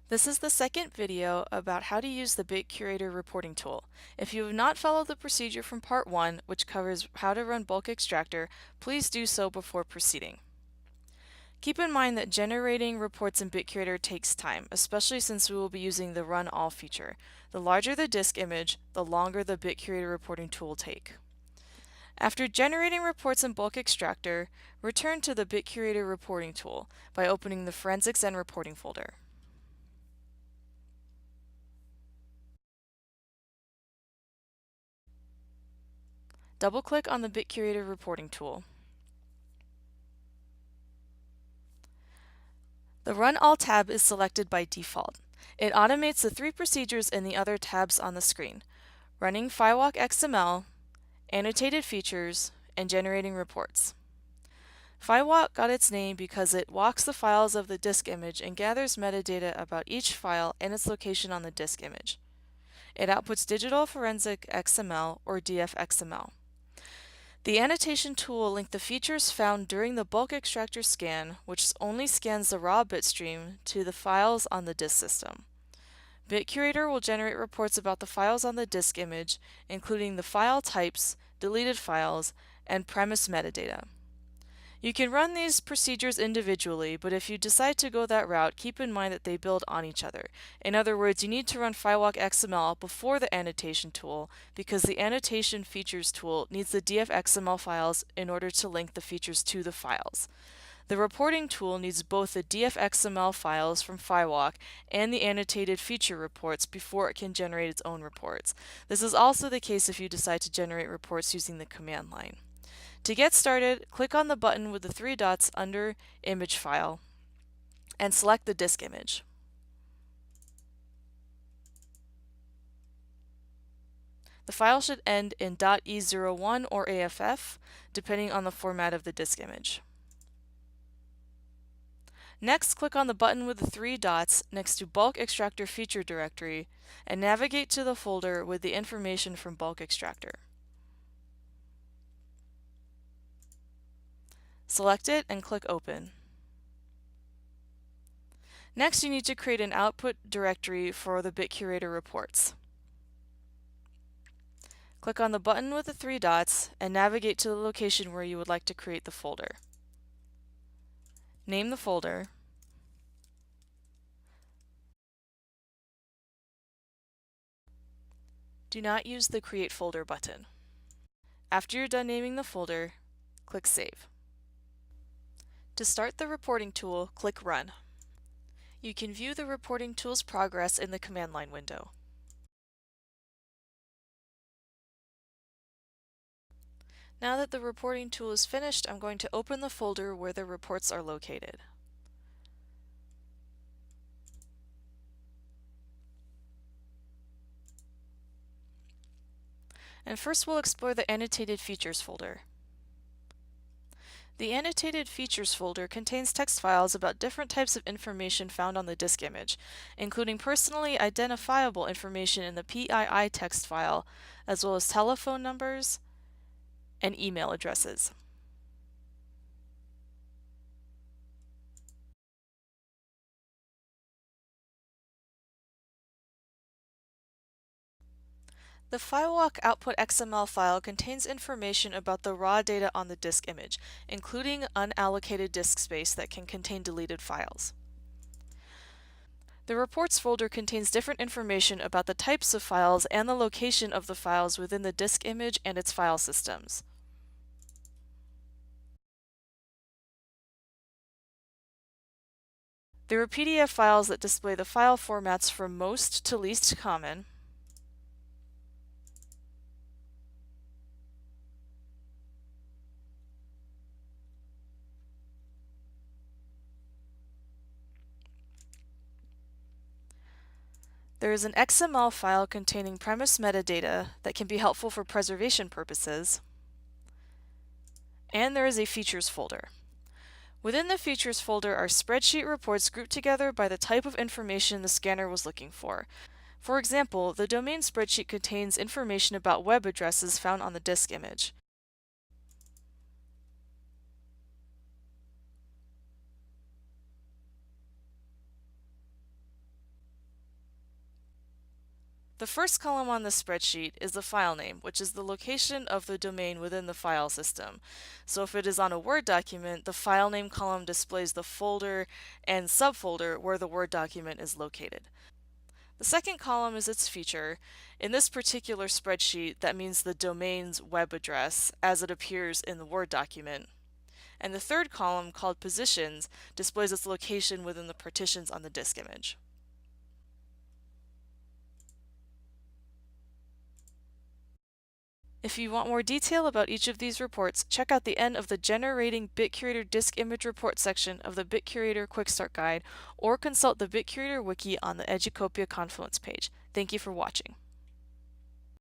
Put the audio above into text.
This is the second video about how to use the BitCurator reporting tool. If you have not followed the procedure from part 1, which covers how to run bulk extractor, please do so before proceeding. Keep in mind that generating reports in BitCurator takes time, especially since we will be using the Run All feature. The larger the disk image, the longer the BitCurator reporting tool will take. After generating reports in bulk extractor, return to the BitCurator reporting tool by opening the Forensics and Reporting folder. Double-click on the BitCurator reporting tool. The Run All tab is selected by default. It automates the 3 procedures in the other tabs on the screen: running FileWalk XML, annotated features, and generating reports. FileWalk got its name because it walks the files of the disk image and gathers metadata about each file and its location on the disk image. It outputs Digital Forensic XML or DFXML. The annotation tool will link the features found during the bulk extractor scan, which only scans the raw bitstream, to the files on the disk system. BitCurator will generate reports about the files on the disk image, including the file types, deleted files, and premise metadata. You can run these procedures individually, but if you decide to go that route, keep in mind that they build on each other. In other words, you need to run FileWalk XML before the annotation tool because the annotation features tool needs the DFXML files in order to link the features to the files. The reporting tool needs both the DFXML files from FileWalk and the annotated feature reports before it can generate its own reports. This is also the case if you decide to generate reports using the command line. To get started, click on the button with the 3 dots under Image File and select the disk image. The file should end in .e01 or AFF, depending on the format of the disk image. Next, click on the button with the 3 dots next to Bulk Extractor Feature Directory and navigate to the folder with the information from Bulk Extractor. Select it and click Open. Next, you need to create an output directory for the BitCurator reports. Click on the button with the 3 dots and navigate to the location where you would like to create the folder. Name the folder. Do not use the Create Folder button. After you're done naming the folder, click Save. To start the reporting tool, click Run. You can view the reporting tool's progress in the command line window. Now that the reporting tool is finished, I'm going to open the folder where the reports are located. And first we'll explore the Annotated Features folder. The Annotated Features folder contains text files about different types of information found on the disk image, including personally identifiable information in the PII text file, as well as telephone numbers and email addresses. The FileWalk output XML file contains information about the raw data on the disk image, including unallocated disk space that can contain deleted files. The Reports folder contains different information about the types of files and the location of the files within the disk image and its file systems. There are PDF files that display the file formats from most to least common. There is an XML file containing premise metadata that can be helpful for preservation purposes. And there is a Features folder. Within the Features folder are spreadsheet reports grouped together by the type of information the scanner was looking for. For example, the domain spreadsheet contains information about web addresses found on the disk image. The first column on the spreadsheet is the file name, which is the location of the domain within the file system. So if it is on a Word document, the file name column displays the folder and subfolder where the Word document is located. The second column is its feature. In this particular spreadsheet, that means the domain's web address as it appears in the Word document. And the third column, called positions, displays its location within the partitions on the disk image. If you want more detail about each of these reports, check out the end of the Generating BitCurator Disk Image Report section of the BitCurator Quick Start Guide, or consult the BitCurator Wiki on the Educopia Confluence page. Thank you for watching.